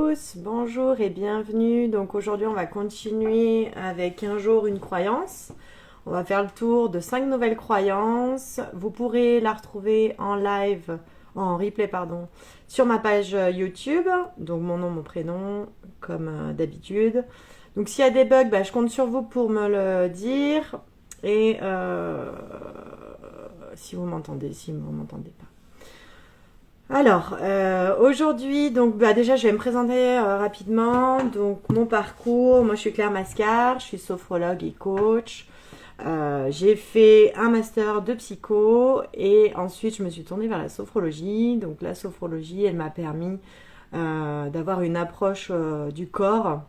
Tous, bonjour et bienvenue. Donc aujourd'hui on va continuer avec un jour une croyance. On va faire le tour de 5 nouvelles croyances. Vous pourrez la retrouver en live, en replay pardon, sur ma page YouTube. Donc mon nom, mon prénom, comme d'habitude. Donc s'il y a des bugs, je compte sur vous pour me le dire. Et si vous m'entendez, si vous ne m'entendez pas. Alors, aujourd'hui, donc déjà, je vais me présenter rapidement. Donc, mon parcours, moi, je suis Claire Mascar, je suis sophrologue et coach. J'ai fait un master de psycho et ensuite, je me suis tournée vers la sophrologie. Donc, la sophrologie, elle m'a permis d'avoir une approche du corps,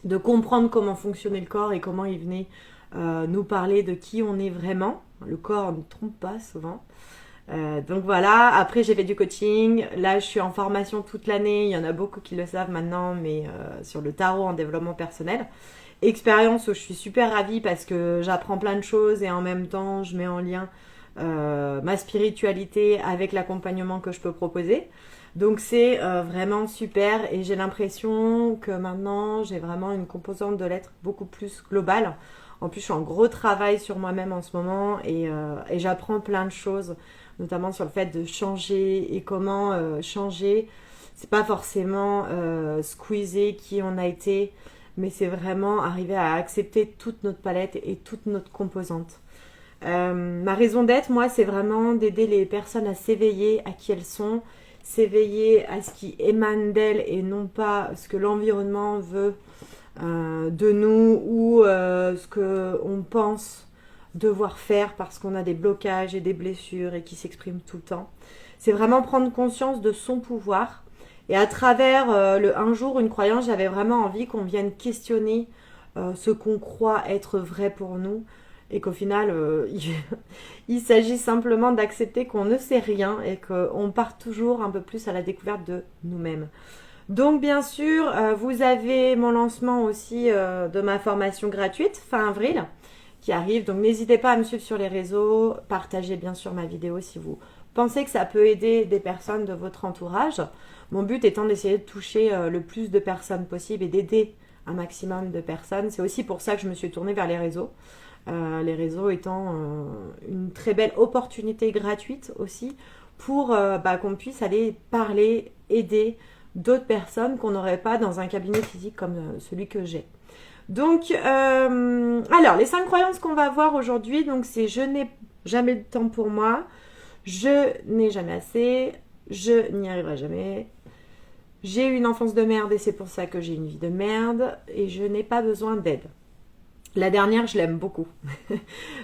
de comprendre comment fonctionnait le corps et comment il venait nous parler de qui on est vraiment. Le corps ne trompe pas souvent. Donc voilà, après j'ai fait du coaching, là je suis en formation toute l'année, il y en a beaucoup qui le savent maintenant, mais sur le tarot en développement personnel. Expérience où je suis super ravie parce que j'apprends plein de choses et en même temps je mets en lien ma spiritualité avec l'accompagnement que je peux proposer. Donc c'est vraiment super et j'ai l'impression que maintenant j'ai vraiment une composante de l'être beaucoup plus globale. En plus je suis en gros travail sur moi-même en ce moment et j'apprends plein de choses, notamment sur le fait de changer et comment changer. C'est pas forcément squeezer qui on a été, mais c'est vraiment arriver à accepter toute notre palette et toute notre composante. Ma raison d'être, moi, c'est vraiment d'aider les personnes à s'éveiller à qui elles sont, s'éveiller à ce qui émane d'elles et non pas ce que l'environnement veut de nous ou ce qu'on pense devoir faire parce qu'on a des blocages et des blessures et qui s'expriment tout le temps. C'est vraiment prendre conscience de son pouvoir. Et à travers le un jour, une croyance, j'avais vraiment envie qu'on vienne questionner ce qu'on croit être vrai pour nous et qu'au final, il s'agit simplement d'accepter qu'on ne sait rien et qu'on part toujours un peu plus à la découverte de nous-mêmes. Donc bien sûr, vous avez mon lancement aussi de ma formation gratuite fin avril qui arrive. Donc n'hésitez pas à me suivre sur les réseaux, partagez bien sûr ma vidéo si vous pensez que ça peut aider des personnes de votre entourage. Mon but étant d'essayer de toucher le plus de personnes possible et d'aider un maximum de personnes. C'est aussi pour ça que je me suis tournée vers les réseaux. Les réseaux étant une très belle opportunité gratuite aussi pour qu'on puisse aller parler, aider d'autres personnes qu'on n'aurait pas dans un cabinet physique comme celui que j'ai. Donc, alors, les 5 croyances qu'on va voir aujourd'hui, donc c'est je n'ai jamais de temps pour moi, je n'ai jamais assez, je n'y arriverai jamais, j'ai eu une enfance de merde et c'est pour ça que j'ai une vie de merde, et je n'ai pas besoin d'aide. La dernière, je l'aime beaucoup.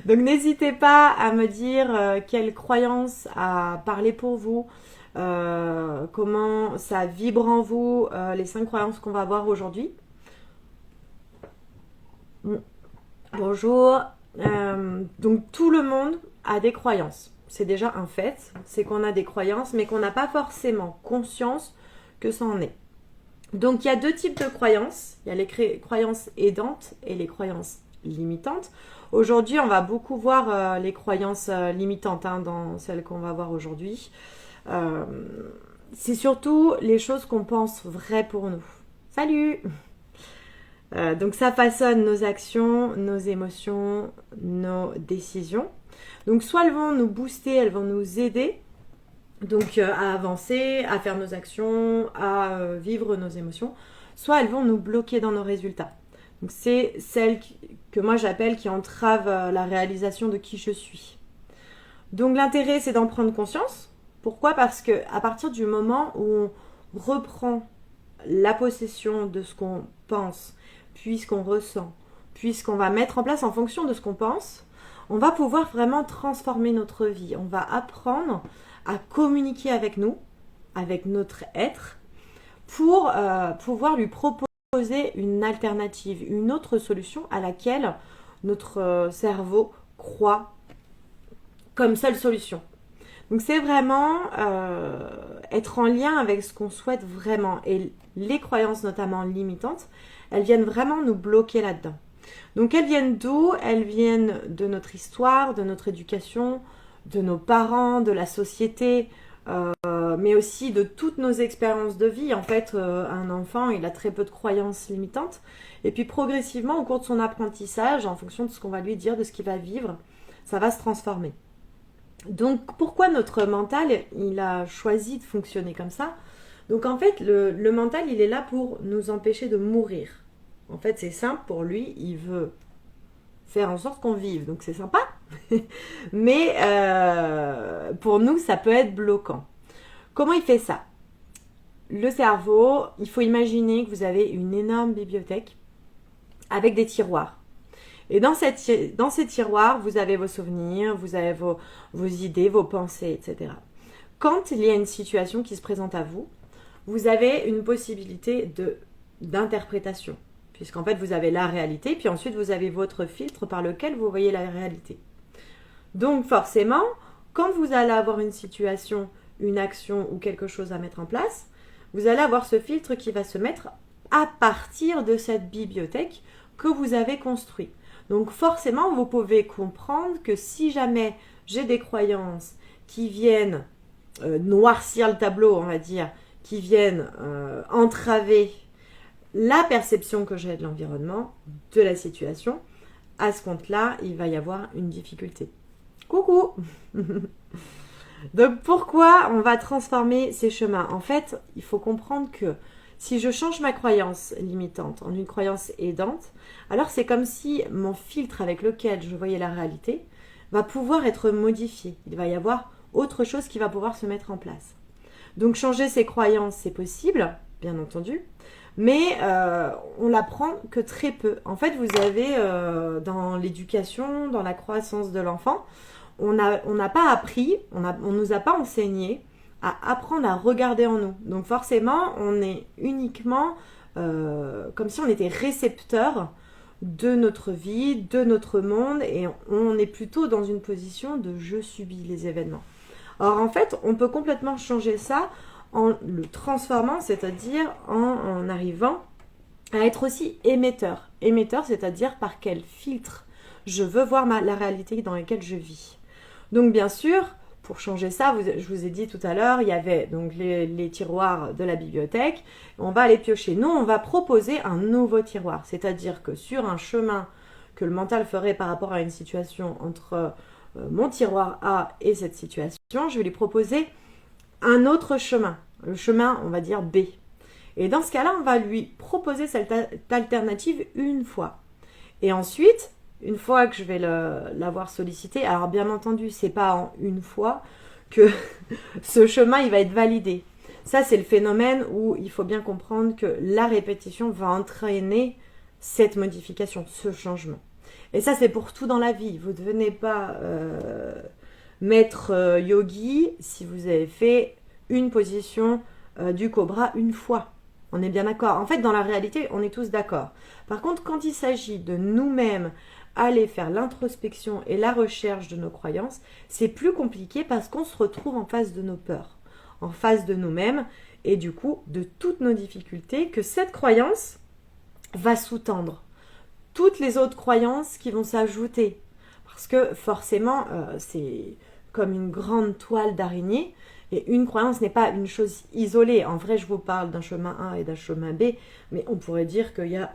Donc n'hésitez pas à me dire quelle croyance a parlé pour vous, comment ça vibre en vous, les 5 croyances qu'on va voir aujourd'hui. Bonjour. Donc tout le monde a des croyances. C'est déjà un fait, c'est qu'on a des croyances, mais qu'on n'a pas forcément conscience que ça en est. Donc il y a 2 types de croyances. Il y a les croyances aidantes et les croyances limitantes. Aujourd'hui, on va beaucoup voir les croyances limitantes dans celles qu'on va voir aujourd'hui. C'est surtout les choses qu'on pense vraies pour nous. Salut! Donc ça façonne nos actions, nos émotions, nos décisions. Donc soit elles vont nous booster, elles vont nous aider donc à avancer, à faire nos actions, à vivre nos émotions, soit elles vont nous bloquer dans nos résultats. Donc c'est celles que moi j'appelle qui entravent la réalisation de qui je suis. Donc l'intérêt c'est d'en prendre conscience. Pourquoi ? Parce que à partir du moment où on reprend la possession de ce qu'on pense, puis ce qu'on ressent, puis ce qu'on va mettre en place en fonction de ce qu'on pense, on va pouvoir vraiment transformer notre vie. On va apprendre à communiquer avec nous, avec notre être, pour pouvoir lui proposer une alternative, une autre solution à laquelle notre cerveau croit comme seule solution. Donc c'est vraiment être en lien avec ce qu'on souhaite vraiment. Et les croyances notamment limitantes, elles viennent vraiment nous bloquer là-dedans. Donc elles viennent d'où ? Elles viennent de notre histoire, de notre éducation, de nos parents, de la société, mais aussi de toutes nos expériences de vie. En fait, un enfant, il a très peu de croyances limitantes. Et puis progressivement, au cours de son apprentissage, en fonction de ce qu'on va lui dire, de ce qu'il va vivre, ça va se transformer. Donc pourquoi notre mental, il a choisi de fonctionner comme ça? Donc en fait, le mental, il est là pour nous empêcher de mourir. En fait, c'est simple pour lui, il veut faire en sorte qu'on vive. Donc c'est sympa, mais pour nous, ça peut être bloquant. Comment il fait ça? Le cerveau, il faut imaginer que vous avez une énorme bibliothèque avec des tiroirs. Et dans ces tiroirs, vous avez vos souvenirs, vous avez vos idées, vos pensées, etc. Quand il y a une situation qui se présente à vous, vous avez une possibilité d'interprétation. Puisqu'en fait, vous avez la réalité, puis ensuite, vous avez votre filtre par lequel vous voyez la réalité. Donc, forcément, quand vous allez avoir une situation, une action ou quelque chose à mettre en place, vous allez avoir ce filtre qui va se mettre à partir de cette bibliothèque que vous avez construite. Donc, forcément, vous pouvez comprendre que si jamais j'ai des croyances qui viennent noircir le tableau, on va dire, qui viennent entraver la perception que j'ai de l'environnement, de la situation, à ce compte-là, il va y avoir une difficulté. Coucou. Donc pourquoi on va transformer ces chemins? En fait, il faut comprendre que si je change ma croyance limitante en une croyance aidante, alors c'est comme si mon filtre avec lequel je voyais la réalité va pouvoir être modifié. Il va y avoir autre chose qui va pouvoir se mettre en place. Donc changer ses croyances, c'est possible, bien entendu, mais on l'apprend que très peu. En fait, vous avez dans l'éducation, dans la croissance de l'enfant, on n'a pas appris, on nous a pas enseigné à apprendre à regarder en nous. Donc forcément, on est uniquement comme si on était récepteur de notre vie, de notre monde, et on est plutôt dans une position de je subis les événements. Or en fait, on peut complètement changer ça en le transformant, c'est-à-dire en arrivant à être aussi émetteur. Émetteur, c'est-à-dire par quel filtre je veux voir la réalité dans laquelle je vis. Donc bien sûr, pour changer ça, je vous ai dit tout à l'heure, il y avait donc les tiroirs de la bibliothèque. On va aller piocher. Nous, on va proposer un nouveau tiroir. C'est-à-dire que sur un chemin que le mental ferait par rapport à une situation entre mon tiroir A et cette situation, je vais lui proposer un autre chemin. Le chemin, on va dire B. Et dans ce cas-là, on va lui proposer cette alternative une fois. Et ensuite, une fois que je vais l'avoir sollicité, alors bien entendu, c'est pas en une fois que ce chemin il va être validé. Ça, c'est le phénomène où il faut bien comprendre que la répétition va entraîner cette modification, ce changement. Et ça, c'est pour tout dans la vie. Vous ne devenez pas maître yogi si vous avez fait une position du cobra une fois. On est bien d'accord. En fait, dans la réalité, on est tous d'accord. Par contre, quand il s'agit de nous-mêmes aller faire l'introspection et la recherche de nos croyances, c'est plus compliqué parce qu'on se retrouve en face de nos peurs, en face de nous-mêmes et du coup de toutes nos difficultés que cette croyance va sous-tendre. Toutes les autres croyances qui vont s'ajouter. Parce que forcément, c'est comme une grande toile d'araignée. Et une croyance n'est pas une chose isolée. En vrai, je vous parle d'un chemin A et d'un chemin B. Mais on pourrait dire qu'il y a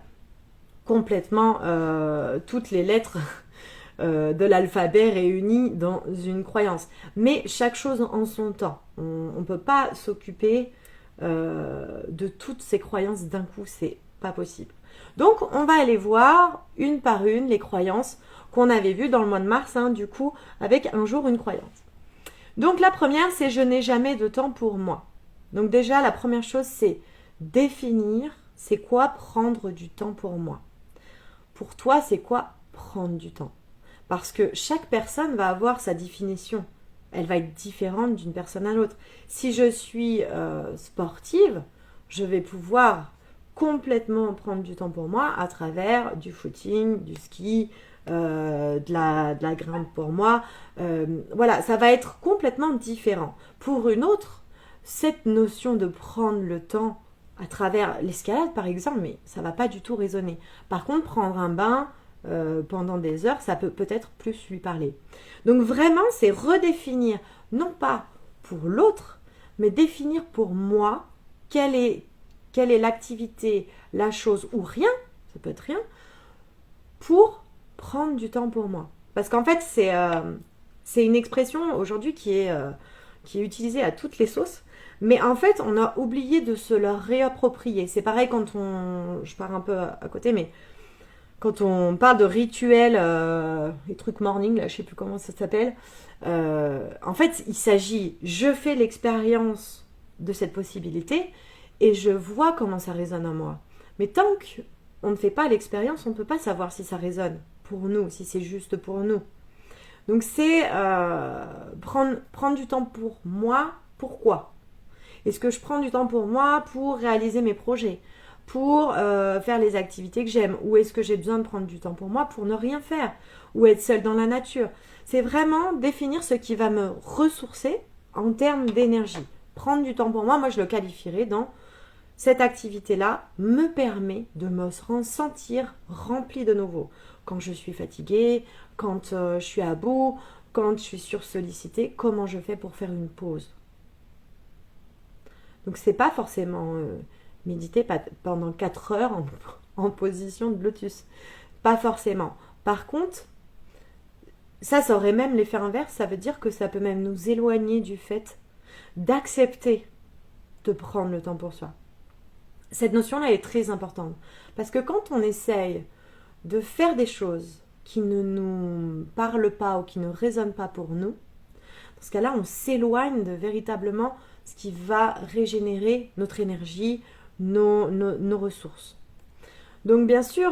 complètement toutes les lettres de l'alphabet réunies dans une croyance. Mais chaque chose en son temps. On ne peut pas s'occuper de toutes ces croyances d'un coup. C'est pas possible. Donc, on va aller voir une par une les croyances qu'on avait vues dans le mois de mars, du coup, avec un jour une croyance. Donc, la première, c'est je n'ai jamais de temps pour moi. Donc, déjà, la première chose, c'est définir c'est quoi prendre du temps pour moi. Pour toi, c'est quoi prendre du temps? Parce que chaque personne va avoir sa définition. Elle va être différente d'une personne à l'autre. Si je suis sportive, je vais pouvoir complètement prendre du temps pour moi à travers du footing, du ski, de la grimpe pour moi. Voilà, ça va être complètement différent. Pour une autre, cette notion de prendre le temps à travers l'escalade par exemple, mais ça va pas du tout résonner. Par contre, prendre un bain pendant des heures, ça peut peut-être plus lui parler. Donc vraiment, c'est redéfinir, non pas pour l'autre, mais définir pour moi quelle est l'activité, la chose ou rien, ça peut être rien, pour prendre du temps pour moi. Parce qu'en fait, c'est une expression aujourd'hui qui est utilisée à toutes les sauces, mais en fait, on a oublié de se la réapproprier. C'est pareil quand je pars un peu à côté, mais quand on parle de rituels, les trucs morning, là, je sais plus comment ça s'appelle, en fait, il s'agit, je fais l'expérience de cette possibilité et je vois comment ça résonne en moi. Mais tant qu'on ne fait pas l'expérience, on ne peut pas savoir si ça résonne pour nous, si c'est juste pour nous. Donc c'est prendre du temps pour moi. Pourquoi? Est-ce que je prends du temps pour moi pour réaliser mes projets, pour faire les activités que j'aime, ou est-ce que j'ai besoin de prendre du temps pour moi pour ne rien faire, ou être seule dans la nature? C'est vraiment définir ce qui va me ressourcer en termes d'énergie. Prendre du temps pour moi, moi je le qualifierais dans cette activité-là me permet de me sentir remplie de nouveau. Quand je suis fatiguée, quand je suis à bout, quand je suis sursollicitée, comment je fais pour faire une pause? Donc c'est pas forcément méditer pendant 4 heures en position de lotus. Pas forcément. Par contre, ça aurait même l'effet inverse, ça veut dire que ça peut même nous éloigner du fait d'accepter de prendre le temps pour soi. Cette notion-là est très importante. Parce que quand on essaye de faire des choses qui ne nous parlent pas ou qui ne résonnent pas pour nous, dans ce cas-là, on s'éloigne de véritablement ce qui va régénérer notre énergie, nos ressources. Donc bien sûr,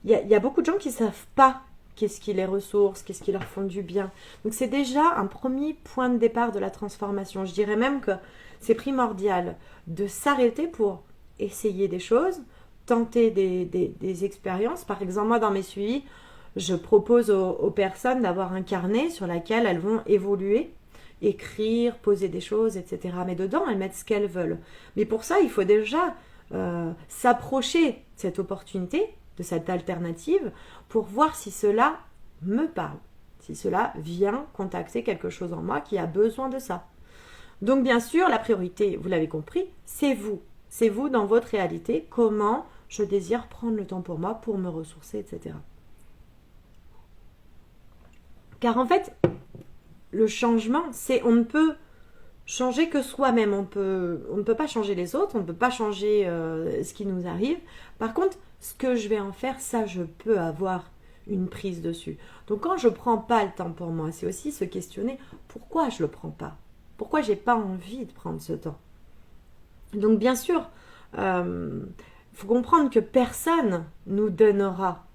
y a beaucoup de gens qui ne savent pas qu'est-ce qui les ressource, qu'est-ce qui leur font du bien. Donc c'est déjà un premier point de départ de la transformation. Je dirais même que c'est primordial de s'arrêter pour essayer des choses, tenter des expériences. Par exemple, moi dans mes suivis, je propose aux personnes d'avoir un carnet sur lequel elles vont évoluer, écrire, poser des choses, etc. Mais dedans, elles mettent ce qu'elles veulent. Mais pour ça, il faut déjà s'approcher de cette opportunité, de cette alternative, pour voir si cela me parle, si cela vient contacter quelque chose en moi qui a besoin de ça. Donc bien sûr, la priorité, vous l'avez compris, c'est vous. C'est vous dans votre réalité, comment je désire prendre le temps pour moi, pour me ressourcer, etc. Car en fait, le changement, c'est on ne peut changer que soi-même. On ne peut pas changer les autres, on ne peut pas changer ce qui nous arrive. Par contre, ce que je vais en faire, ça, je peux avoir une prise dessus. Donc quand je ne prends pas le temps pour moi, c'est aussi se questionner pourquoi je ne le prends pas. Pourquoi je n'ai pas envie de prendre ce temps. Donc bien sûr, faut comprendre que personne nous donnera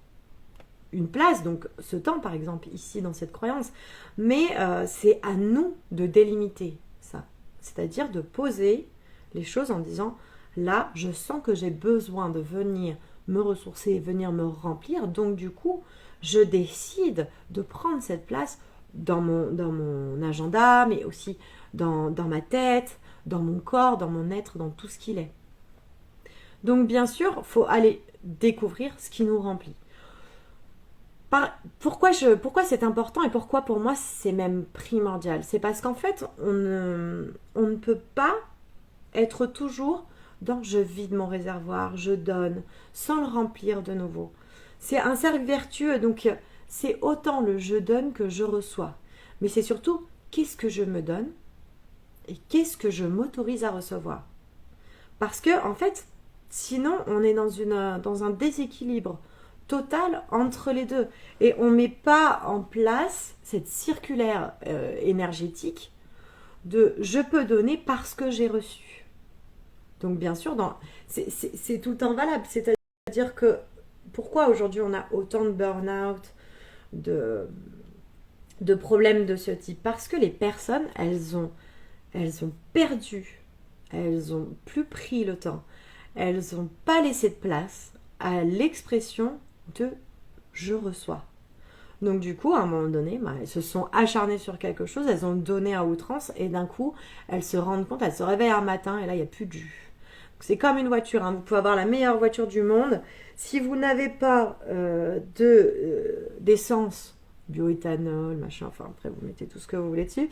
une place, donc ce temps par exemple ici dans cette croyance, mais c'est à nous de délimiter ça, c'est-à-dire de poser les choses en disant là je sens que j'ai besoin de venir me ressourcer, venir me remplir, donc du coup je décide de prendre cette place dans mon agenda, mais aussi dans ma tête, dans mon corps, dans mon être, dans tout ce qu'il est. Donc bien sûr, il faut aller découvrir ce qui nous remplit. Pourquoi c'est important et pourquoi pour moi c'est même primordial? C'est parce qu'en fait, on ne peut pas être toujours dans je vide mon réservoir, je donne, sans le remplir de nouveau. C'est un cercle vertueux, donc c'est autant le je donne que je reçois. Mais c'est surtout qu'est-ce que je me donne et qu'est-ce que je m'autorise à recevoir. Parce que, en fait, sinon on est dans un déséquilibre total entre les deux. Et on ne met pas en place cette circulaire énergétique de je peux donner parce que j'ai reçu. Donc bien sûr, c'est tout le temps valable. C'est-à-dire que pourquoi aujourd'hui on a autant de burn-out, de problèmes de ce type? Parce que les personnes, elles ont perdu, elles n'ont plus pris le temps, elles n'ont pas laissé de place à l'expression de je reçois. Donc du coup, à un moment donné, elles se sont acharnées sur quelque chose, elles ont donné à outrance et d'un coup, elles se rendent compte, elles se réveillent un matin et là, il n'y a plus de jus. C'est comme une voiture, vous pouvez avoir la meilleure voiture du monde. Si vous n'avez pas d'essence bioéthanol, machin, enfin après vous mettez tout ce que vous voulez dessus.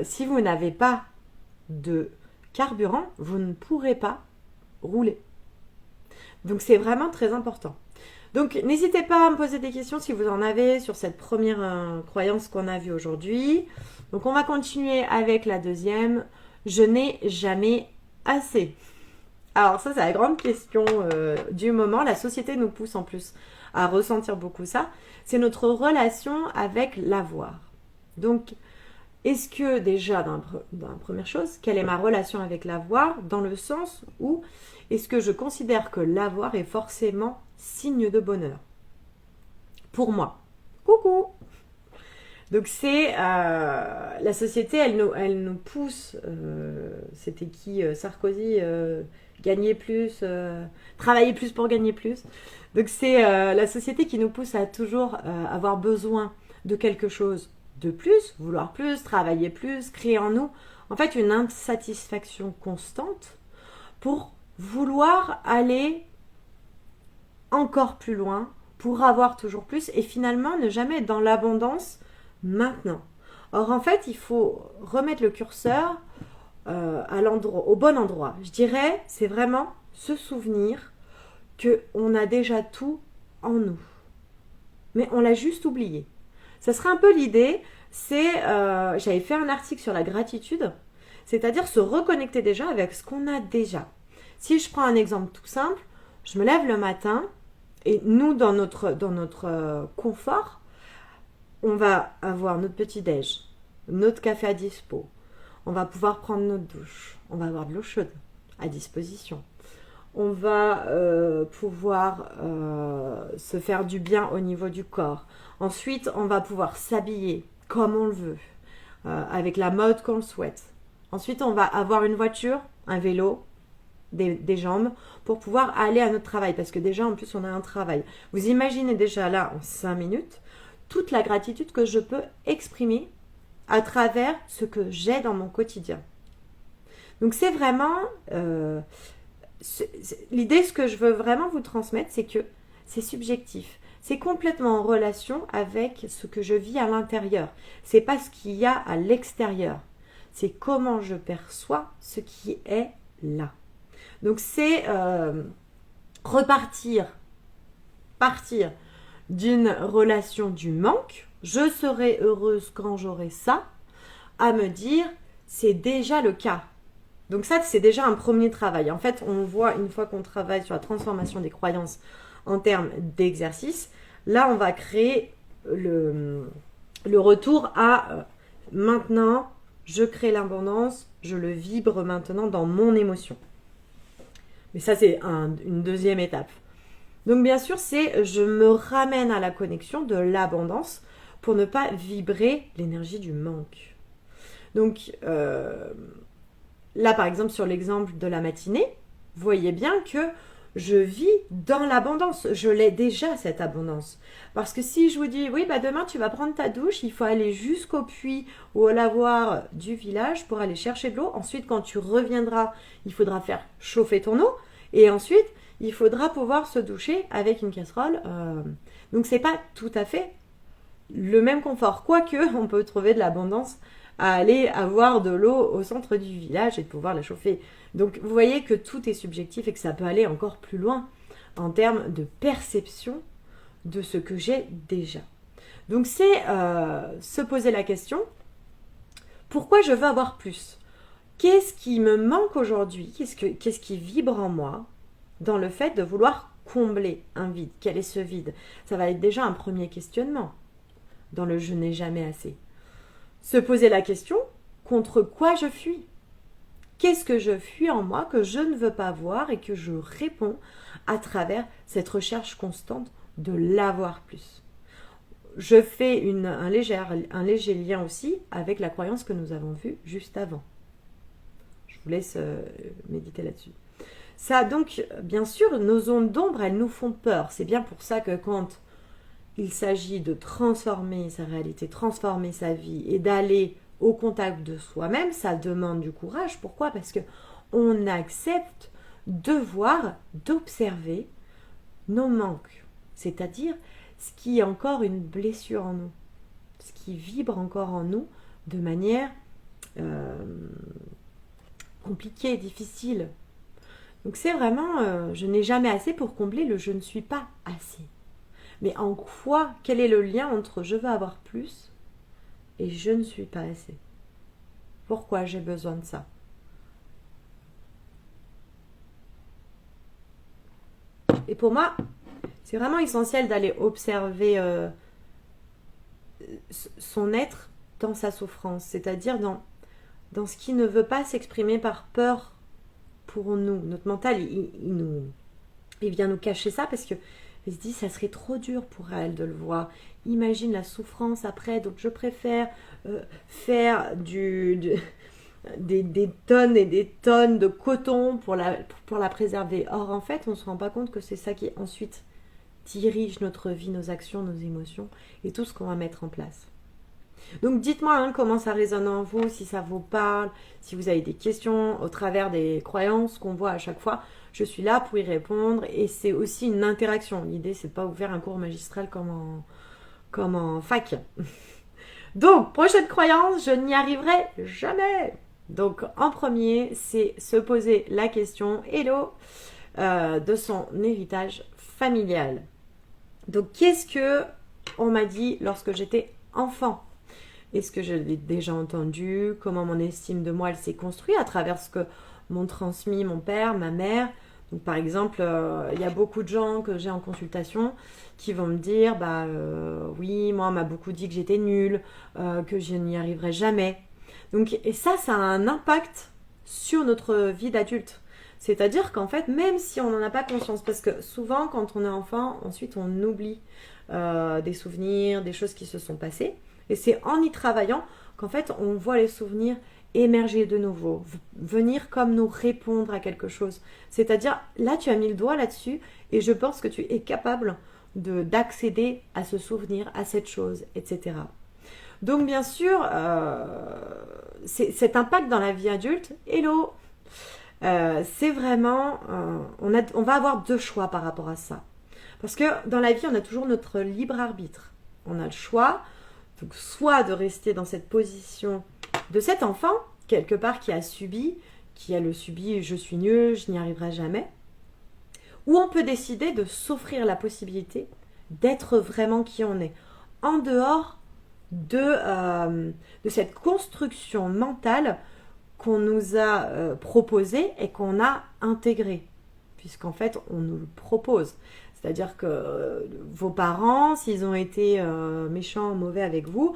Si vous n'avez pas de carburant, vous ne pourrez pas rouler. Donc c'est vraiment très important. Donc n'hésitez pas à me poser des questions si vous en avez sur cette première croyance qu'on a vue aujourd'hui. Donc on va continuer avec la deuxième. Je n'ai jamais assez. Alors ça c'est la grande question du moment. La société nous pousse en plus à ressentir beaucoup ça. C'est notre relation avec l'avoir. Donc est-ce que déjà, dans la première chose, quelle est ma relation avec l'avoir dans le sens où est-ce que je considère que l'avoir est forcément signe de bonheur? Pour moi. Coucou! Donc c'est la société, elle nous pousse. C'était qui Sarkozy, gagner plus, travailler plus pour gagner plus. Donc c'est la société qui nous pousse à toujours avoir besoin de quelque chose de plus, vouloir plus, travailler plus, créer en nous, en fait, une insatisfaction constante pour vouloir aller encore plus loin, pour avoir toujours plus et finalement ne jamais être dans l'abondance maintenant. Or, en fait, il faut remettre le curseur au bon endroit. Je dirais, c'est vraiment se souvenir qu'on a déjà tout en nous. Mais on l'a juste oublié. Ça serait un peu l'idée, j'avais fait un article sur la gratitude, c'est-à-dire se reconnecter déjà avec ce qu'on a déjà. Si je prends un exemple tout simple, je me lève le matin et nous, dans notre confort, on va avoir notre petit-déj, notre café à dispo, on va pouvoir prendre notre douche, on va avoir de l'eau chaude à disposition. On va pouvoir se faire du bien au niveau du corps. Ensuite, on va pouvoir s'habiller comme on le veut, avec la mode qu'on le souhaite. Ensuite, on va avoir une voiture, un vélo, des jambes, pour pouvoir aller à notre travail. Parce que déjà, en plus, on a un travail. Vous imaginez déjà là, en 5 minutes, toute la gratitude que je peux exprimer à travers ce que j'ai dans mon quotidien. Donc, c'est vraiment... l'idée, ce que je veux vraiment vous transmettre, c'est que c'est subjectif. C'est complètement en relation avec ce que je vis à l'intérieur. C'est pas ce qu'il y a à l'extérieur. C'est comment je perçois ce qui est là. Donc c'est partir d'une relation du manque. Je serai heureuse quand j'aurai ça, à me dire c'est déjà le cas. Donc ça, c'est déjà un premier travail. En fait, on voit une fois qu'on travaille sur la transformation des croyances en termes d'exercice, là, on va créer le retour à maintenant, je crée l'abondance, je le vibre maintenant dans mon émotion. Mais ça, c'est une deuxième étape. Donc, bien sûr, je me ramène à la connexion de l'abondance pour ne pas vibrer l'énergie du manque. Donc, là, par exemple, sur l'exemple de la matinée, vous voyez bien que je vis dans l'abondance. Je l'ai déjà, cette abondance. Parce que si je vous dis, oui, demain, tu vas prendre ta douche, il faut aller jusqu'au puits ou au lavoir du village pour aller chercher de l'eau. Ensuite, quand tu reviendras, il faudra faire chauffer ton eau. Et ensuite, il faudra pouvoir se doucher avec une casserole. Donc, c'est pas tout à fait le même confort. Quoique, on peut trouver de l'abondance à aller avoir de l'eau au centre du village et de pouvoir la chauffer. Donc vous voyez que tout est subjectif et que ça peut aller encore plus loin en termes de perception de ce que j'ai déjà. Donc c'est se poser la question, pourquoi je veux avoir plus? Qu'est-ce qui me manque aujourd'hui? Qu'est-ce qui vibre en moi dans le fait de vouloir combler un vide? Quel est ce vide? Ça va être déjà un premier questionnement dans le je n'ai jamais assez. Se poser la question, contre quoi je fuis? Qu'est-ce que je fuis en moi que je ne veux pas voir et que je réponds à travers cette recherche constante de l'avoir plus? Je fais un léger lien aussi avec la croyance que nous avons vue juste avant. Je vous laisse méditer là-dessus. Ça, donc, bien sûr, nos zones d'ombre, elles nous font peur. C'est bien pour ça que quand il s'agit de transformer sa réalité, transformer sa vie et d'aller au contact de soi-même, ça demande du courage. Pourquoi? Parce que on accepte de voir, d'observer nos manques. C'est-à-dire ce qui est encore une blessure en nous, ce qui vibre encore en nous de manière compliquée, difficile. Donc c'est vraiment, je n'ai jamais assez pour combler le je ne suis pas assez. Mais en quoi, quel est le lien entre je veux avoir plus et je ne suis pas assez? Pourquoi j'ai besoin de ça? Et pour moi, c'est vraiment essentiel d'aller observer son être dans sa souffrance, c'est-à-dire dans ce qui ne veut pas s'exprimer par peur pour nous. Notre mental, il vient nous cacher ça parce que il se dit ça serait trop dur pour elle de le voir. Imagine la souffrance après, donc je préfère faire des tonnes et des tonnes de coton pour la préserver. Or, en fait, on ne se rend pas compte que c'est ça qui ensuite dirige notre vie, nos actions, nos émotions et tout ce qu'on va mettre en place. Donc dites-moi comment ça résonne en vous, si ça vous parle, si vous avez des questions au travers des croyances qu'on voit à chaque fois. Je suis là pour y répondre et c'est aussi une interaction. L'idée, c'est de pas vous faire un cours magistral comme en fac. Donc, prochaine croyance, je n'y arriverai jamais. Donc, en premier, c'est se poser la question, hello, de son héritage familial. Donc, qu'est-ce que on m'a dit lorsque j'étais enfant? Est-ce que je l'ai déjà entendu? Comment mon estime de moi, elle s'est construite à travers ce que m'ont transmis mon père, ma mère? Donc, par exemple, il y a beaucoup de gens que j'ai en consultation qui vont me dire oui, moi, on m'a beaucoup dit que j'étais nulle, que je n'y arriverais jamais. Donc, et ça a un impact sur notre vie d'adulte. C'est-à-dire qu'en fait, même si on n'en a pas conscience, parce que souvent, quand on est enfant, ensuite, on oublie des souvenirs, des choses qui se sont passées. Et c'est en y travaillant qu'en fait, on voit les souvenirs émerger de nouveau, venir comme nous répondre à quelque chose. C'est-à-dire, là, tu as mis le doigt là-dessus et je pense que tu es capable d'accéder à ce souvenir, à cette chose, etc. Donc, bien sûr, cet impact dans la vie adulte, hello, c'est vraiment, on va avoir deux choix par rapport à ça. Parce que dans la vie, on a toujours notre libre arbitre. On a le choix, donc, soit de rester dans cette position de cet enfant, quelque part qui a le subi, je suis nul, je n'y arriverai jamais. Ou on peut décider de s'offrir la possibilité d'être vraiment qui on est, en dehors de cette construction mentale qu'on nous a proposée et qu'on a intégrée, puisqu'en fait, on nous le propose. C'est-à-dire que vos parents, s'ils ont été méchants, mauvais avec vous,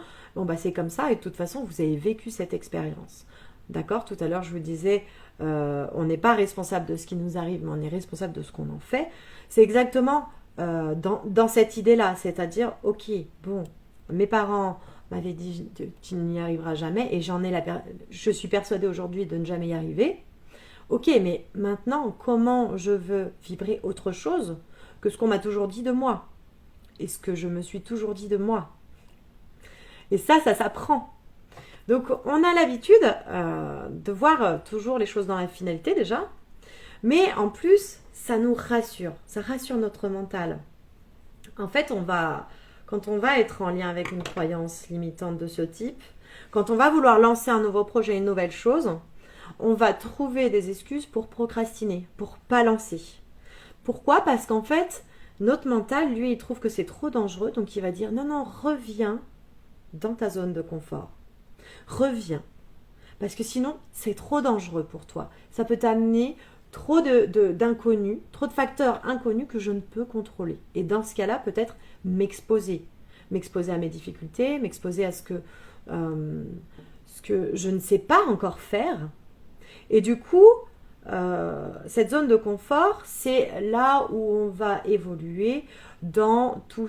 c'est comme ça et de toute façon, vous avez vécu cette expérience. D'accord? Tout à l'heure, je vous disais, on n'est pas responsable de ce qui nous arrive, mais on est responsable de ce qu'on en fait. C'est exactement dans cette idée-là, c'est-à-dire, ok, bon, mes parents m'avaient dit tu n'y arriveras jamais et je suis persuadée aujourd'hui de ne jamais y arriver. Ok, mais maintenant, comment je veux vibrer autre chose que ce qu'on m'a toujours dit de moi et ce que je me suis toujours dit de moi. Et ça s'apprend. Donc, on a l'habitude de voir toujours les choses dans la finalité déjà, mais en plus, ça nous rassure. Ça rassure notre mental. En fait, quand on va être en lien avec une croyance limitante de ce type, quand on va vouloir lancer un nouveau projet, une nouvelle chose, on va trouver des excuses pour procrastiner, pour pas lancer. Pourquoi? Parce qu'en fait, notre mental, lui, il trouve que c'est trop dangereux, donc il va dire non, reviens dans ta zone de confort. Reviens. Parce que sinon, c'est trop dangereux pour toi. Ça peut t'amener trop d'inconnus, trop de facteurs inconnus que je ne peux contrôler. Et dans ce cas-là, peut-être m'exposer. M'exposer à mes difficultés, m'exposer à ce que je ne sais pas encore faire. Et du coup, cette zone de confort, c'est là où on va évoluer dans tout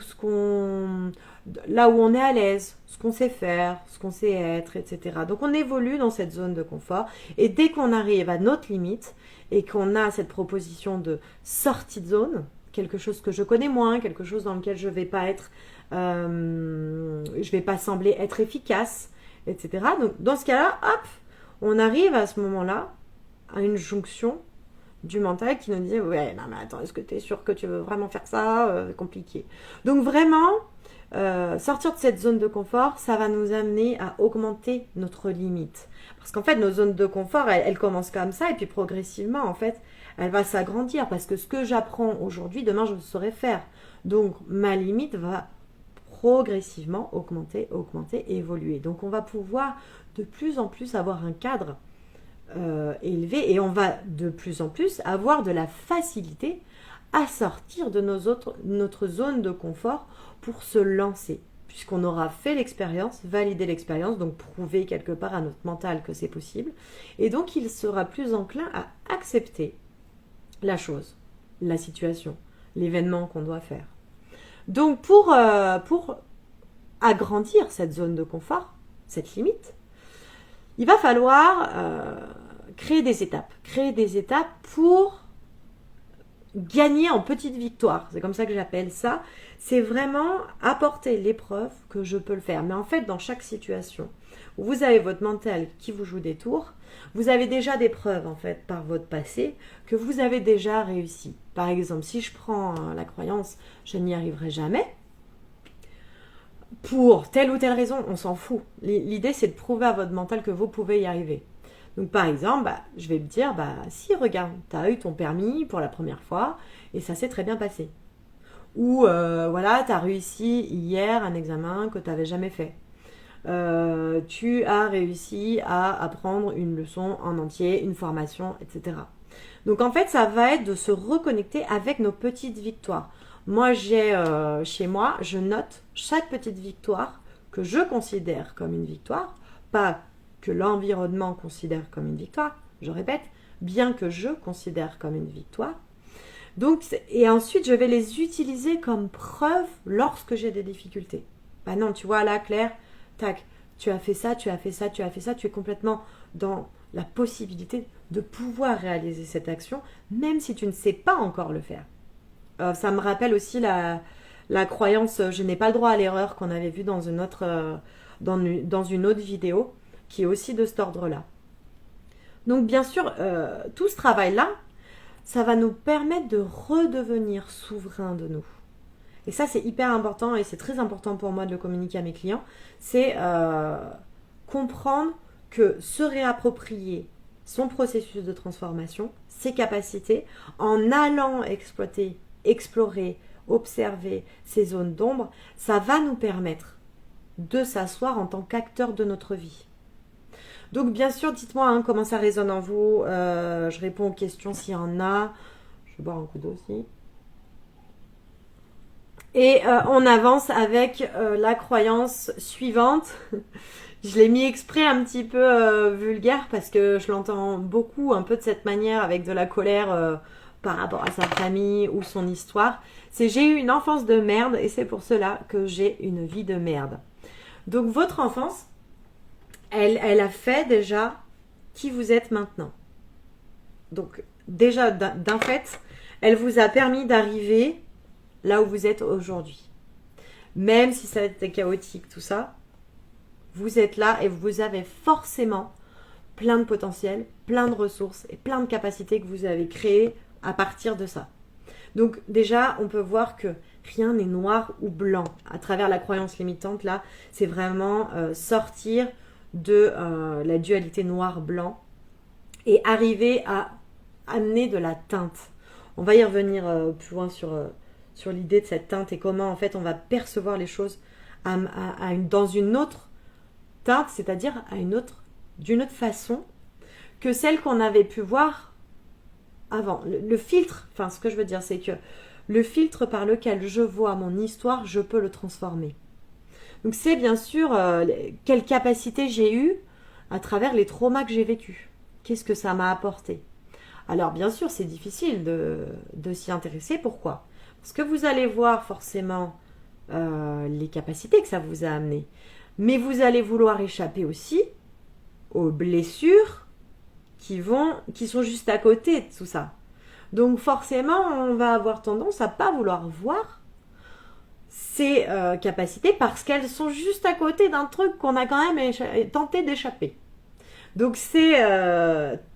là où on est à l'aise, ce qu'on sait faire, ce qu'on sait être, etc. Donc on évolue dans cette zone de confort et dès qu'on arrive à notre limite et qu'on a cette proposition de sortie de zone, quelque chose que je connais moins, quelque chose dans lequel je vais pas être, je vais pas sembler être efficace, etc. Donc dans ce cas-là, hop, on arrive à ce moment-là à une jonction du mental qui nous dit ouais, non mais attends, est-ce que tu es sûr que tu veux vraiment faire ça? Compliqué. Donc vraiment, sortir de cette zone de confort, ça va nous amener à augmenter notre limite. Parce qu'en fait, nos zones de confort, elles commencent comme ça, et puis progressivement, en fait, elle va s'agrandir. Parce que ce que j'apprends aujourd'hui, demain, je le saurai faire. Donc, ma limite va progressivement augmenter, évoluer. Donc, on va pouvoir de plus en plus avoir un cadre élevé, et on va de plus en plus avoir de la facilité à sortir de notre zone de confort pour se lancer, puisqu'on aura fait l'expérience, validé l'expérience, donc prouvé quelque part à notre mental que c'est possible, et donc il sera plus enclin à accepter la chose, la situation, l'événement qu'on doit faire. Donc pour agrandir cette zone de confort, cette limite, il va falloir créer des étapes pour gagner en petites victoires. C'est comme ça que j'appelle ça. C'est vraiment apporter l'épreuve que je peux le faire. Mais en fait, dans chaque situation où vous avez votre mental qui vous joue des tours, vous avez déjà des preuves en fait par votre passé que vous avez déjà réussi. Par exemple, si je prends la croyance « je n'y arriverai jamais », pour telle ou telle raison, on s'en fout. L'idée, c'est de prouver à votre mental que vous pouvez y arriver. Donc par exemple, je vais me dire, si regarde, tu as eu ton permis pour la première fois et ça s'est très bien passé. Ou voilà, tu as réussi hier un examen que tu n'avais jamais fait. Tu as réussi à apprendre une leçon en entier, une formation, etc. Donc en fait, ça va être de se reconnecter avec nos petites victoires. Moi, chez moi, je note chaque petite victoire que je considère comme une victoire, pas que l'environnement considère comme une victoire, je répète, bien que je considère comme une victoire. Donc, et ensuite, je vais les utiliser comme preuve lorsque j'ai des difficultés. Non, tu vois là, Claire, tac, tu as fait ça, tu as fait ça, tu as fait ça, tu es complètement dans la possibilité de pouvoir réaliser cette action, même si tu ne sais pas encore le faire. Ça me rappelle aussi la croyance « je n'ai pas le droit à l'erreur » qu'on avait vue dans une autre vidéo, qui est aussi de cet ordre-là. Donc bien sûr, tout ce travail-là, ça va nous permettre de redevenir souverains de nous. Et ça, c'est hyper important, et c'est très important pour moi de le communiquer à mes clients, c'est comprendre que se réapproprier son processus de transformation, ses capacités, en allant explorer, observer ces zones d'ombre, ça va nous permettre de s'asseoir en tant qu'acteur de notre vie. Donc bien sûr, dites-moi comment ça résonne en vous. Je réponds aux questions s'il y en a. Je vais boire un coup d'eau aussi. Et on avance avec la croyance suivante. Je l'ai mis exprès un petit peu vulgaire parce que je l'entends beaucoup un peu de cette manière avec de la colère par rapport à sa famille ou son histoire. C'est « j'ai eu une enfance de merde et c'est pour cela que j'ai une vie de merde ». Donc votre enfance, elle a fait déjà qui vous êtes maintenant. Donc déjà d'un fait, elle vous a permis d'arriver là où vous êtes aujourd'hui. Même si ça a été chaotique, tout ça, vous êtes là et vous avez forcément plein de potentiel, plein de ressources et plein de capacités que vous avez créées à partir de ça. Donc déjà, on peut voir que rien n'est noir ou blanc. À travers la croyance limitante, là, c'est vraiment sortir de la dualité noir-blanc et arriver à amener de la teinte. On va y revenir plus loin sur l'idée de cette teinte et comment en fait on va percevoir les choses dans une autre teinte, c'est-à-dire d'une autre façon que celle qu'on avait pu voir avant. Le filtre, enfin ce que je veux dire, c'est que le filtre par lequel je vois mon histoire, je peux le transformer. Donc c'est bien sûr quelle capacité j'ai eue à travers les traumas que j'ai vécus. Qu'est-ce que ça m'a apporté? Alors bien sûr, c'est difficile de s'y intéresser. Pourquoi? Parce que vous allez voir forcément les capacités que ça vous a amené. Mais vous allez vouloir échapper aussi aux blessures qui sont juste à côté de tout ça. Donc forcément, on va avoir tendance à pas vouloir voir ces capacités parce qu'elles sont juste à côté d'un truc qu'on a quand même tenté d'échapper. Donc c'est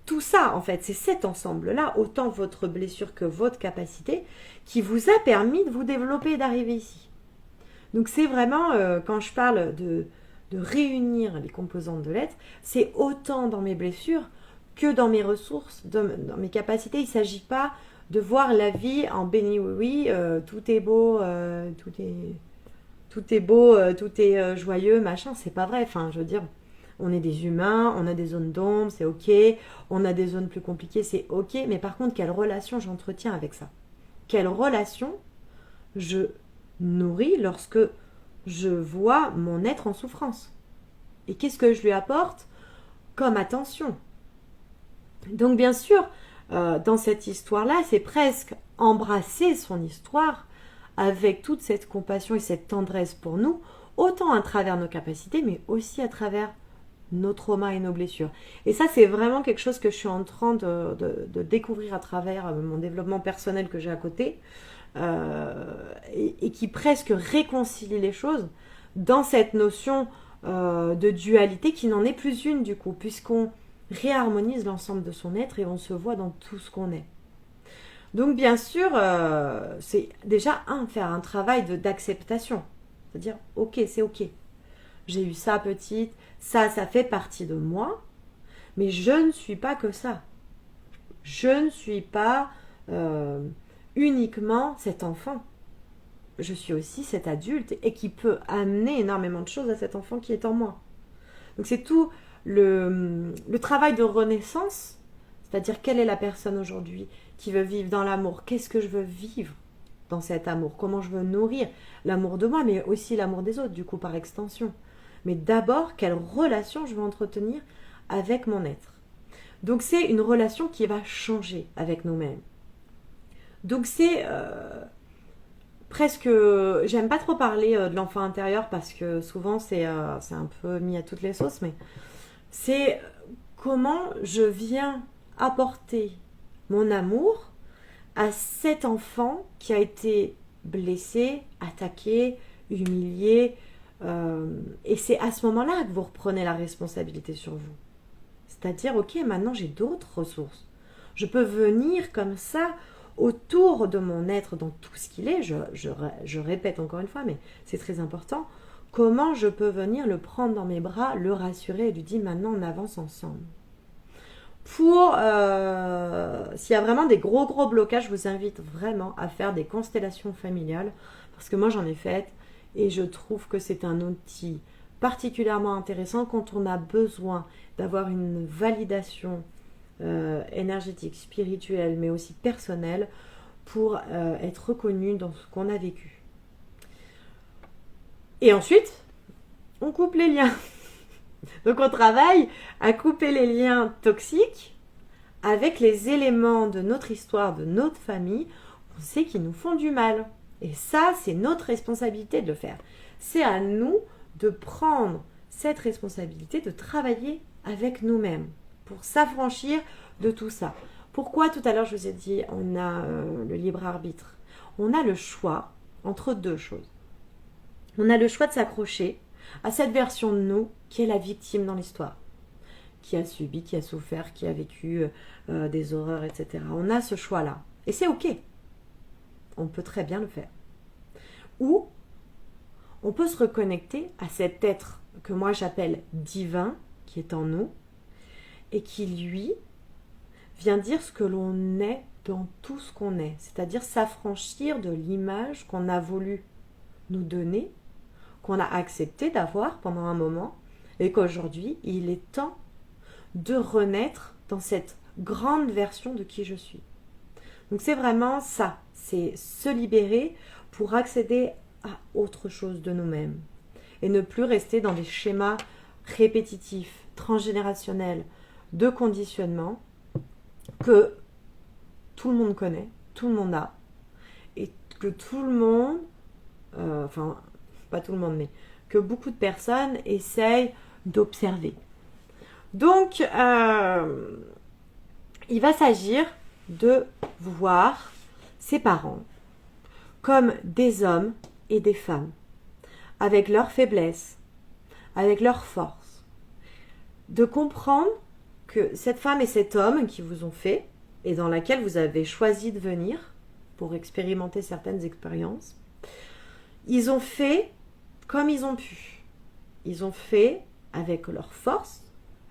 tout ça, en fait, c'est cet ensemble-là, autant votre blessure que votre capacité, qui vous a permis de vous développer et d'arriver ici. Donc c'est vraiment, quand je parle de réunir les composantes de l'être, c'est autant dans mes blessures que dans mes ressources, dans mes capacités. Il ne s'agit pas de voir la vie en béni oui, tout est beau, tout est beau, tout est joyeux, machin. C'est pas vrai. Enfin, je veux dire, on est des humains, on a des zones d'ombre, c'est ok. On a des zones plus compliquées, c'est ok. Mais par contre, quelle relation j'entretiens avec ça? Quelle relation je nourris lorsque je vois mon être en souffrance? Et qu'est-ce que je lui apporte comme attention? Donc bien sûr, dans cette histoire-là, c'est presque embrasser son histoire avec toute cette compassion et cette tendresse pour nous, autant à travers nos capacités, mais aussi à travers nos traumas et nos blessures. Et ça, c'est vraiment quelque chose que je suis en train de découvrir à travers mon développement personnel que j'ai à côté, et qui presque réconcilie les choses dans cette notion de dualité qui n'en est plus une du coup, puisqu'on réharmonise l'ensemble de son être et on se voit dans tout ce qu'on est. Donc bien sûr, c'est déjà faire un travail d'acceptation. C'est-à-dire, ok, c'est ok. J'ai eu ça petite, ça fait partie de moi, mais je ne suis pas que ça. Je ne suis pas uniquement cet enfant. Je suis aussi cet adulte et qui peut amener énormément de choses à cet enfant qui est en moi. Donc c'est tout le travail de renaissance, c'est-à-dire quelle est la personne aujourd'hui qui veut vivre dans l'amour, qu'est-ce que je veux vivre dans cet amour, comment je veux nourrir l'amour de moi, mais aussi l'amour des autres, du coup par extension. Mais d'abord, quelle relation je veux entretenir avec mon être. Donc c'est une relation qui va changer avec nous-mêmes. Donc c'est presque, j'aime pas trop parler de l'enfant intérieur parce que souvent c'est un peu mis à toutes les sauces, mais c'est comment je viens apporter mon amour à cet enfant qui a été blessé, attaqué, humilié, et c'est à ce moment-là que vous reprenez la responsabilité sur vous. C'est-à-dire, ok, maintenant j'ai d'autres ressources. Je peux venir comme ça autour de mon être dans tout ce qu'il est, je répète encore une fois, mais c'est très important, comment je peux venir le prendre dans mes bras, le rassurer et lui dire maintenant on avance ensemble. Pour, s'il y a vraiment des gros blocages, je vous invite vraiment à faire des constellations familiales, parce que moi j'en ai faites, et je trouve que c'est un outil particulièrement intéressant quand on a besoin d'avoir une validation énergétique, spirituelle, mais aussi personnelle, pour être reconnu dans ce qu'on a vécu. Et ensuite, on coupe les liens. Donc on travaille à couper les liens toxiques avec les éléments de notre histoire, de notre famille, on sait qu'ils nous font du mal. Et ça, c'est notre responsabilité de le faire. C'est à nous de prendre cette responsabilité, de travailler avec nous-mêmes pour s'affranchir de tout ça. Pourquoi tout à l'heure je vous ai dit on a le libre arbitre? On a le choix entre deux choses. On a le choix de s'accrocher à cette version de nous qui est la victime dans l'histoire, qui a subi, qui a souffert, qui a vécu des horreurs, etc. On a ce choix-là. Et c'est ok. On peut très bien le faire. Ou on peut se reconnecter à cet être que moi j'appelle divin, qui est en nous, et qui lui vient dire ce que l'on est dans tout ce qu'on est, c'est-à-dire s'affranchir de l'image qu'on a voulu nous donner, qu'on a accepté d'avoir pendant un moment, et qu'aujourd'hui, il est temps de renaître dans cette grande version de qui je suis. Donc c'est vraiment ça, c'est se libérer pour accéder à autre chose de nous-mêmes, et ne plus rester dans des schémas répétitifs, transgénérationnels, de conditionnement, que tout le monde connaît, tout le monde a, et que tout le monde, enfin pas tout le monde, mais que beaucoup de personnes essayent d'observer. Donc, il va s'agir de voir ses parents comme des hommes et des femmes, avec leurs faiblesses, avec leurs forces, de comprendre que cette femme et cet homme qui vous ont fait, et dans laquelle vous avez choisi de venir pour expérimenter certaines expériences, ils ont fait comme ils ont pu. Ils ont fait avec leurs forces,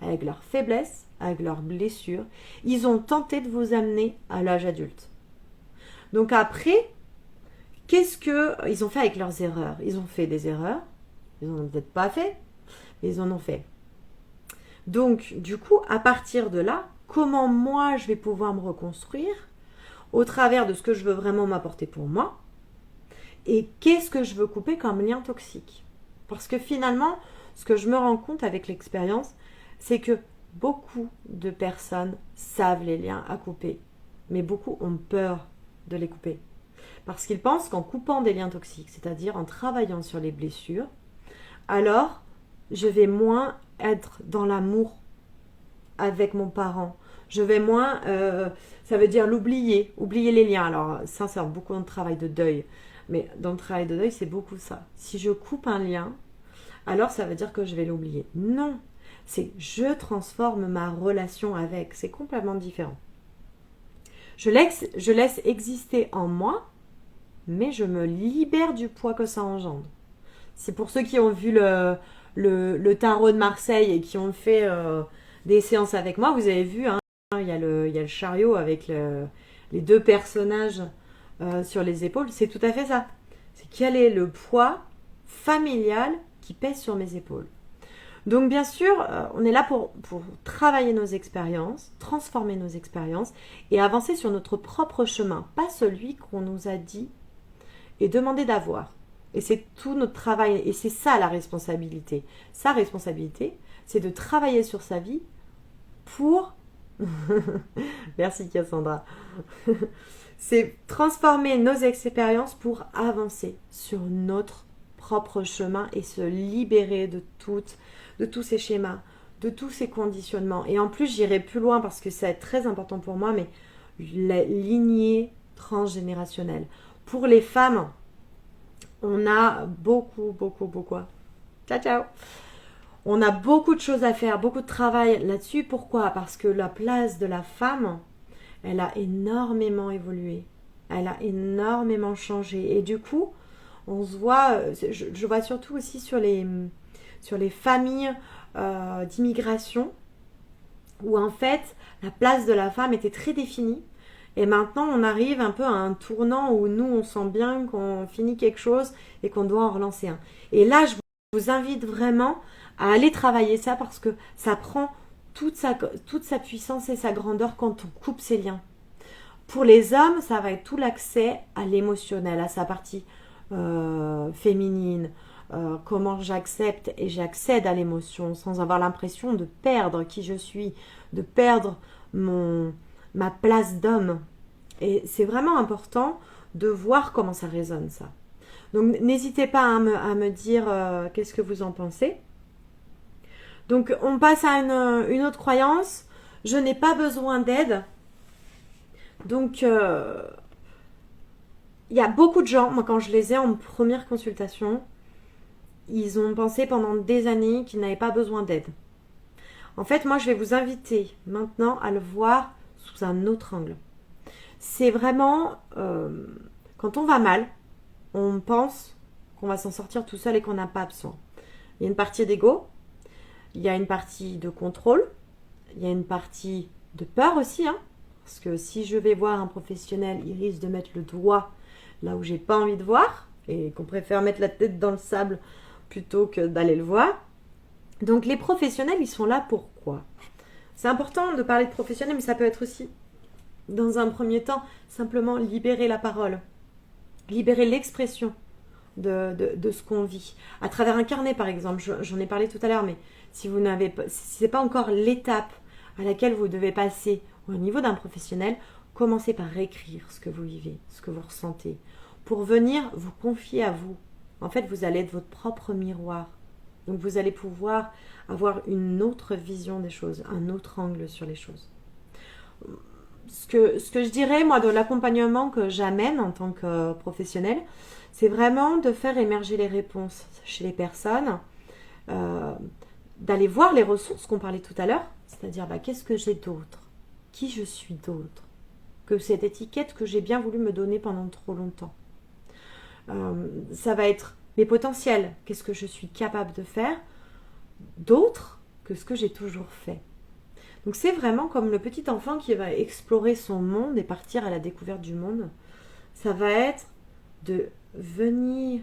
avec leurs faiblesses, avec leurs blessures. Ils ont tenté de vous amener à l'âge adulte. Donc après, qu'est-ce qu'ils ont fait avec leurs erreurs? Ils ont fait des erreurs. Ils n'en ont peut-être pas fait, mais ils en ont fait. Donc, du coup, à partir de là, comment moi je vais pouvoir me reconstruire au travers de ce que je veux vraiment m'apporter pour moi et qu'est-ce que je veux couper comme lien toxique. Parce que finalement, ce que je me rends compte avec l'expérience, c'est que beaucoup de personnes savent les liens à couper, mais beaucoup ont peur de les couper. Parce qu'ils pensent qu'en coupant des liens toxiques, c'est-à-dire en travaillant sur les blessures, alors je vais moins être dans l'amour avec mon parent. Je vais moins, ça veut dire oublier les liens. Alors ça, c'est beaucoup de travail de deuil. Mais dans le travail de deuil, c'est beaucoup ça. Si je coupe un lien, alors ça veut dire que je vais l'oublier. Non, c'est je transforme ma relation avec. C'est complètement différent. Je laisse exister en moi, mais je me libère du poids que ça engendre. C'est pour ceux qui ont vu le tarot de Marseille et qui ont fait des séances avec moi, vous avez vu, hein, il y a le chariot avec les deux personnages sur les épaules. C'est tout à fait ça. C'est quel est le poids familial qui pèse sur mes épaules. Donc bien sûr, on est là pour travailler nos expériences, transformer nos expériences et avancer sur notre propre chemin, pas celui qu'on nous a dit et demandé d'avoir. Et c'est tout notre travail, et c'est ça la responsabilité. Sa responsabilité, c'est de travailler sur sa vie pour... Merci Cassandra. C'est transformer nos expériences pour avancer sur notre propre chemin et se libérer de tous ces schémas, de tous ces conditionnements. Et en plus, j'irai plus loin parce que c'est très important pour moi, mais la lignée transgénérationnelle. Pour les femmes, on a beaucoup. Ciao, ciao. On a beaucoup de choses à faire, beaucoup de travail là-dessus. Pourquoi? Parce que la place de la femme, elle a énormément évolué. Elle a énormément changé. Et du coup, on se voit, je vois surtout aussi sur les familles d'immigration, où en fait, la place de la femme était très définie. Et maintenant, on arrive un peu à un tournant où nous, on sent bien qu'on finit quelque chose et qu'on doit en relancer un. Et là, je vous invite vraiment à aller travailler ça parce que ça prend toute sa puissance et sa grandeur quand on coupe ses liens. Pour les hommes, ça va être tout l'accès à l'émotionnel, à sa partie féminine, comment j'accepte et j'accède à l'émotion sans avoir l'impression de perdre qui je suis, de perdre ma place d'homme. Et c'est vraiment important de voir comment ça résonne ça. Donc n'hésitez pas à me dire qu'est-ce que vous en pensez. Donc on passe à une autre croyance. Je n'ai pas besoin d'aide. Donc il y a beaucoup de gens, moi quand je les ai en première consultation, ils ont pensé pendant des années qu'ils n'avaient pas besoin d'aide. En fait, moi je vais vous inviter maintenant à le voir sous un autre angle. C'est vraiment quand on va mal, on pense qu'on va s'en sortir tout seul et qu'on n'a pas besoin. Il y a une partie d'ego, il y a une partie de contrôle, il y a une partie de peur aussi, hein, parce que si je vais voir un professionnel, il risque de mettre le doigt là où j'ai pas envie de voir et qu'on préfère mettre la tête dans le sable plutôt que d'aller le voir. Donc les professionnels, ils sont là pour quoi? C'est important de parler de professionnels, mais ça peut être aussi, dans un premier temps, simplement libérer la parole, libérer l'expression de ce qu'on vit. À travers un carnet, par exemple, j'en ai parlé tout à l'heure, mais si ce n'est pas encore l'étape à laquelle vous devez passer au niveau d'un professionnel, commencez par écrire ce que vous vivez, ce que vous ressentez, pour venir vous confier à vous. En fait, vous allez être votre propre miroir. Donc vous allez pouvoir avoir une autre vision des choses, un autre angle sur les choses. Ce que je dirais, moi, de l'accompagnement que j'amène en tant que professionnel, c'est vraiment de faire émerger les réponses chez les personnes, d'aller voir les ressources qu'on parlait tout à l'heure, C'est-à-dire, qu'est-ce que j'ai d'autre? Qui je suis d'autre que cette étiquette que j'ai bien voulu me donner pendant trop longtemps. Ça va être mes potentiels. Qu'est-ce que je suis capable de faire d'autre que ce que j'ai toujours fait. Donc c'est vraiment comme le petit enfant qui va explorer son monde et partir à la découverte du monde. Ça va être de venir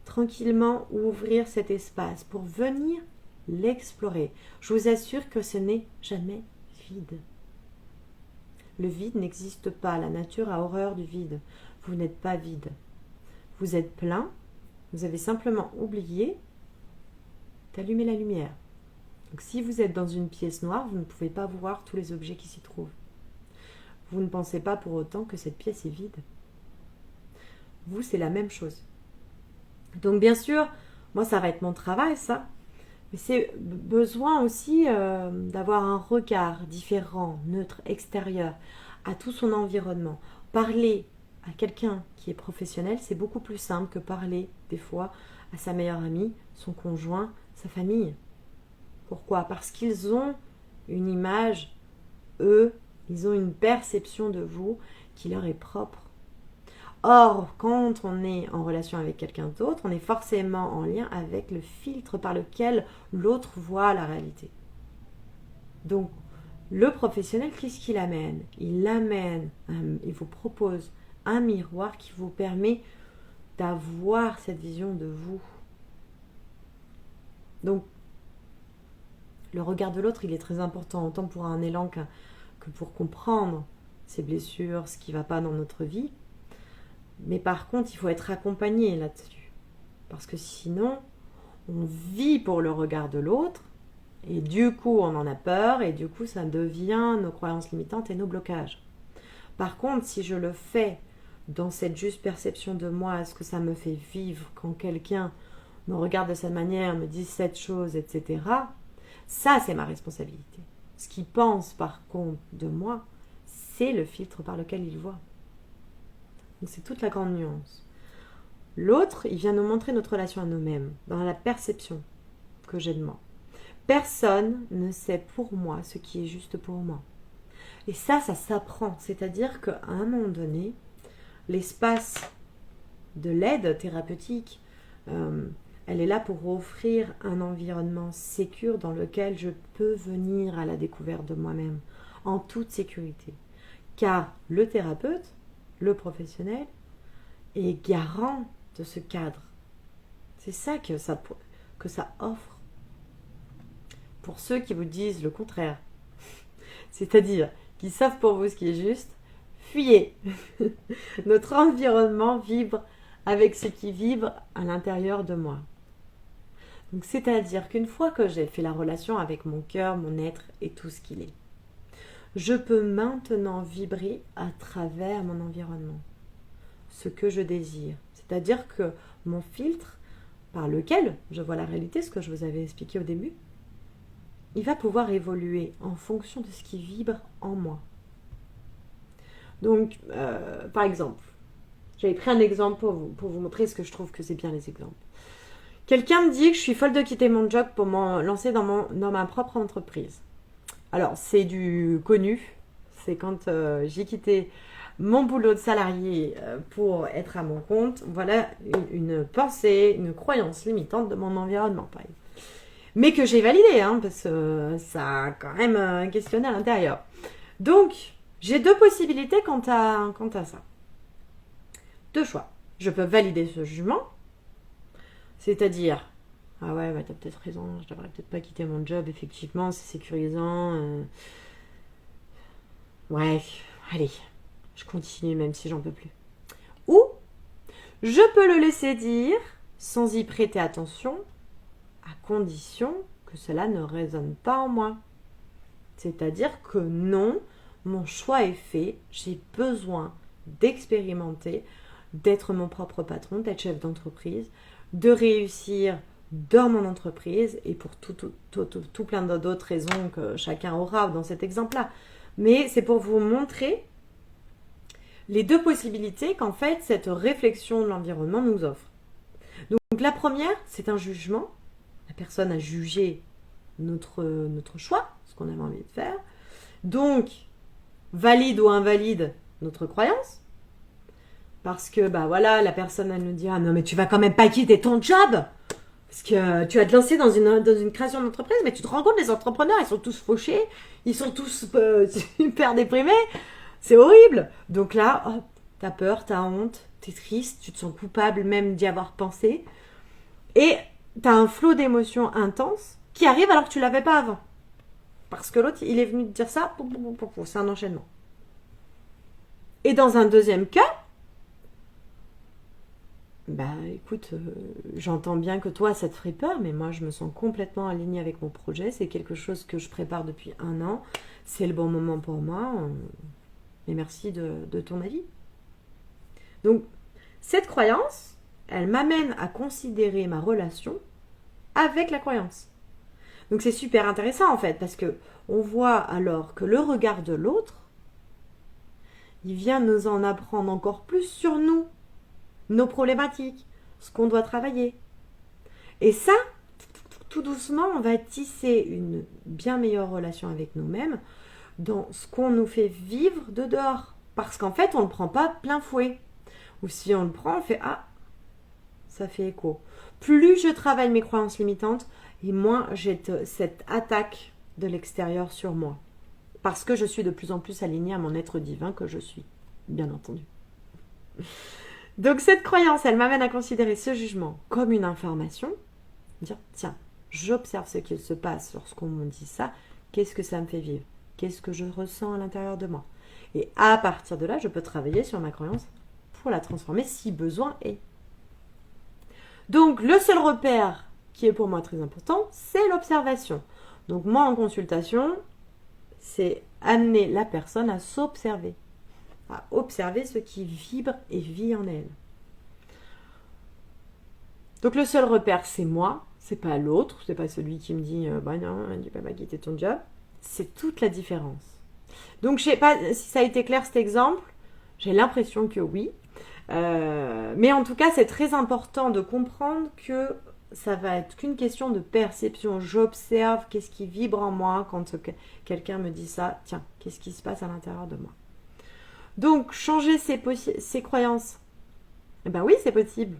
tranquillement ouvrir cet espace pour venir l'explorer. Je vous assure que ce n'est jamais vide. Le vide n'existe pas. La nature a horreur du vide. Vous n'êtes pas vide. Vous êtes plein. Vous avez simplement oublié d'allumer la lumière. Donc si vous êtes dans une pièce noire, vous ne pouvez pas voir tous les objets qui s'y trouvent. Vous ne pensez pas pour autant que cette pièce est vide. Vous, c'est la même chose. Donc bien sûr, moi ça va être mon travail ça, mais c'est besoin aussi d'avoir un regard différent, neutre, extérieur à tout son environnement. Parler à quelqu'un qui est professionnel, c'est beaucoup plus simple que parler des fois à sa meilleure amie, son conjoint, sa famille. Pourquoi? Parce qu'ils ont une image, eux, ils ont une perception de vous qui leur est propre. Or, quand on est en relation avec quelqu'un d'autre, on est forcément en lien avec le filtre par lequel l'autre voit la réalité. Donc, le professionnel, qu'est-ce qu'il amène? Il vous propose un miroir qui vous permet d'avoir cette vision de vous. Donc, le regard de l'autre, il est très important, autant pour un élan que pour comprendre ses blessures, ce qui ne va pas dans notre vie. Mais par contre, il faut être accompagné là-dessus. Parce que sinon, on vit pour le regard de l'autre, et du coup, on en a peur, et du coup, ça devient nos croyances limitantes et nos blocages. Par contre, si je le fais dans cette juste perception de moi, ce que ça me fait vivre quand quelqu'un me regarde de cette manière, me dit cette chose, etc., ça, c'est ma responsabilité. Ce qu'il pense, par contre, de moi, c'est le filtre par lequel il voit. Donc, c'est toute la grande nuance. L'autre, il vient nous montrer notre relation à nous-mêmes, dans la perception que j'ai de moi. Personne ne sait pour moi ce qui est juste pour moi. Et ça s'apprend. C'est-à-dire qu'à un moment donné, l'espace de l'aide thérapeutique, elle est là pour offrir un environnement sécure dans lequel je peux venir à la découverte de moi-même en toute sécurité. Car le thérapeute, le professionnel, est garant de ce cadre. C'est ça que ça offre. Pour ceux qui vous disent le contraire, c'est-à-dire qui savent pour vous ce qui est juste, fuyez. Notre environnement vibre avec ce qui vibre à l'intérieur de moi. Donc, c'est-à-dire qu'une fois que j'ai fait la relation avec mon cœur, mon être et tout ce qu'il est, je peux maintenant vibrer à travers mon environnement, ce que je désire. C'est-à-dire que mon filtre par lequel je vois la réalité, ce que je vous avais expliqué au début, il va pouvoir évoluer en fonction de ce qui vibre en moi. Donc, par exemple, j'avais pris un exemple pour vous montrer ce que je trouve que c'est bien les exemples. Quelqu'un me dit que je suis folle de quitter mon job pour me lancer dans ma propre entreprise. Alors, c'est du connu. C'est quand j'ai quitté mon boulot de salarié pour être à mon compte. Voilà une pensée, une croyance limitante de mon environnement. Pareil. Mais que j'ai validé, parce que ça a quand même questionné à l'intérieur. Donc, j'ai deux possibilités quant à ça. Deux choix. Je peux valider ce jugement, c'est-à-dire, ah ouais, t'as peut-être raison, je devrais peut-être pas quitter mon job, effectivement, c'est sécurisant. Ouais, allez, je continue même si j'en peux plus. Ou, je peux le laisser dire, sans y prêter attention, à condition que cela ne résonne pas en moi. C'est-à-dire que non, mon choix est fait, j'ai besoin d'expérimenter, d'être mon propre patron, d'être chef d'entreprise, de réussir dans mon entreprise et pour tout plein d'autres raisons que chacun aura dans cet exemple-là. Mais c'est pour vous montrer les deux possibilités qu'en fait cette réflexion de l'environnement nous offre. Donc la première, c'est un jugement. La personne a jugé notre choix, ce qu'on avait envie de faire. Donc, valide ou invalide notre croyance. Parce que, bah voilà, la personne, elle nous dit « Ah non, mais tu vas quand même pas quitter ton job !» Parce que tu vas te lancer dans une création d'entreprise, mais tu te rends compte, les entrepreneurs, ils sont tous fauchés, ils sont tous super déprimés. C'est horrible. Donc là, hop, t'as peur, t'as honte, t'es triste, tu te sens coupable même d'y avoir pensé. Et t'as un flot d'émotions intenses qui arrive alors que tu l'avais pas avant. Parce que l'autre, il est venu te dire ça, c'est un enchaînement. Et dans un deuxième cas, bah écoute, j'entends bien que toi ça te ferait peur, mais moi je me sens complètement alignée avec mon projet, c'est quelque chose que je prépare depuis 1 an, c'est le bon moment pour moi, et merci de ton avis. Donc cette croyance, elle m'amène à considérer ma relation avec la croyance. Donc c'est super intéressant en fait, parce que on voit alors que le regard de l'autre, il vient nous en apprendre encore plus sur nous, nos problématiques, ce qu'on doit travailler. Et ça, tout doucement, on va tisser une bien meilleure relation avec nous-mêmes dans ce qu'on nous fait vivre de dehors. Parce qu'en fait, on ne le prend pas plein fouet. Ou si on le prend, on fait « Ah, ça fait écho ». Plus je travaille mes croyances limitantes, et moins j'ai cette attaque de l'extérieur sur moi. Parce que je suis de plus en plus alignée à mon être divin que je suis, bien entendu. Donc cette croyance, elle m'amène à considérer ce jugement comme une information. Dire, tiens, j'observe ce qu'il se passe lorsqu'on me dit ça. Qu'est-ce que ça me fait vivre? Qu'est-ce que je ressens à l'intérieur de moi? Et à partir de là, je peux travailler sur ma croyance pour la transformer si besoin est. Donc le seul repère qui est pour moi très important, c'est l'observation. Donc moi en consultation, c'est amener la personne à s'observer, à observer ce qui vibre et vit en elle. Donc le seul repère, c'est moi, c'est pas l'autre, c'est pas celui qui me dit bah non, tu peux pas quitter ton job. C'est toute la différence. Donc je sais pas si ça a été clair cet exemple, j'ai l'impression que oui. Mais en tout cas, c'est très important de comprendre que ça va être qu'une question de perception. J'observe qu'est-ce qui vibre en moi quand quelqu'un me dit ça. Tiens, qu'est-ce qui se passe à l'intérieur de moi? Donc, changer ses croyances. Eh ben oui, c'est possible.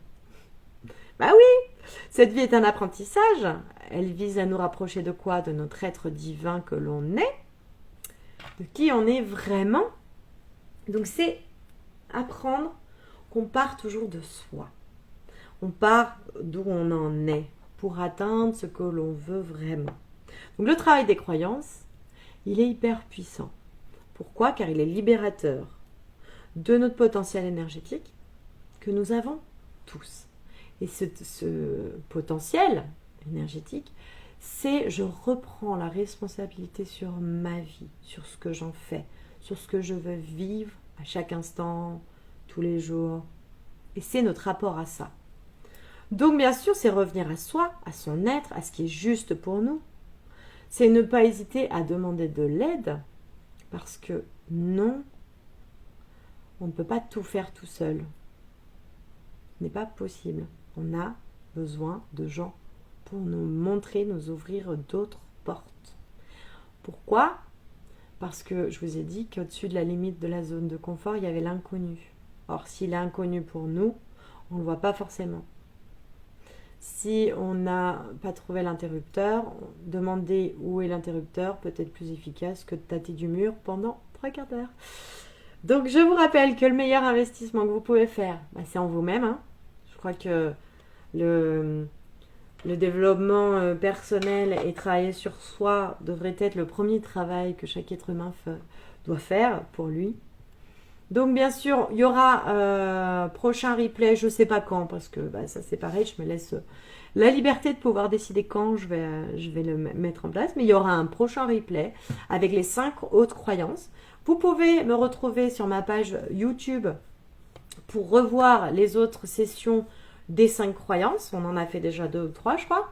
Bah oui, cette vie est un apprentissage. Elle vise à nous rapprocher de quoi? De notre être divin que l'on est, de qui on est vraiment. Donc c'est apprendre qu'on part toujours de soi. On part d'où on en est pour atteindre ce que l'on veut vraiment. Donc le travail des croyances, il est hyper puissant. Pourquoi? Car il est libérateur de notre potentiel énergétique que nous avons tous. Et ce potentiel énergétique, c'est je reprends la responsabilité sur ma vie, sur ce que j'en fais, sur ce que je veux vivre à chaque instant, tous les jours. Et c'est notre rapport à ça. Donc bien sûr, c'est revenir à soi, à son être, à ce qui est juste pour nous. C'est ne pas hésiter à demander de l'aide, parce que non, on ne peut pas tout faire tout seul. Ce n'est pas possible. On a besoin de gens pour nous montrer, nous ouvrir d'autres portes. Pourquoi? Parce que je vous ai dit qu'au-dessus de la limite de la zone de confort, il y avait l'inconnu. Or, s'il est inconnu pour nous, on ne le voit pas forcément. Si on n'a pas trouvé l'interrupteur, demander où est l'interrupteur peut être plus efficace que de tâter du mur pendant 3 quarts d'heure. Donc, je vous rappelle que le meilleur investissement que vous pouvez faire, c'est en vous-même. Hein. Je crois que le développement personnel et travailler sur soi devrait être le premier travail que chaque être humain doit faire pour lui. Donc bien sûr, il y aura prochain replay, je ne sais pas quand, parce que ça c'est pareil, je me laisse la liberté de pouvoir décider quand je vais le mettre en place. Mais il y aura un prochain replay avec les 5 autres croyances. Vous pouvez me retrouver sur ma page YouTube pour revoir les autres sessions des 5 croyances. On en a fait déjà 2 ou 3, je crois.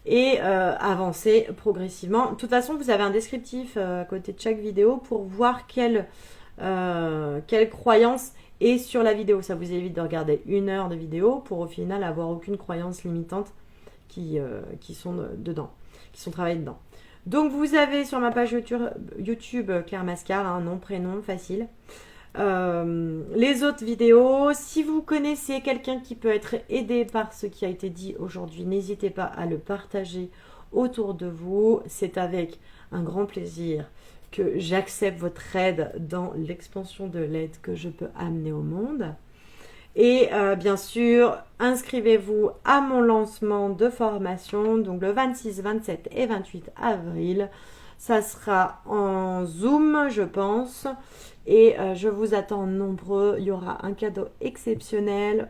Et avancer progressivement. De toute façon, vous avez un descriptif à côté de chaque vidéo pour voir quelle croyance est sur la vidéo. Ça vous évite de regarder 1 heure de vidéo pour au final avoir aucune croyance limitante qui sont dedans, qui sont travaillées dedans. Donc vous avez sur ma page YouTube Claire Mascar, hein, nom, prénom, facile. Les autres vidéos, si vous connaissez quelqu'un qui peut être aidé par ce qui a été dit aujourd'hui, n'hésitez pas à le partager autour de vous. C'est avec un grand plaisir que j'accepte votre aide dans l'expansion de l'aide que je peux amener au monde. Et bien sûr, inscrivez-vous à mon lancement de formation, donc le 26, 27 et 28 avril. Ça sera en Zoom, je pense. Et je vous attends nombreux. Il y aura un cadeau exceptionnel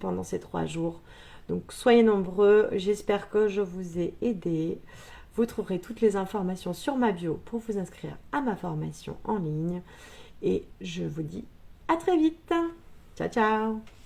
pendant ces 3 jours. Donc soyez nombreux. J'espère que je vous ai aidé. Vous trouverez toutes les informations sur ma bio pour vous inscrire à ma formation en ligne. Et je vous dis à très vite. Ciao, ciao!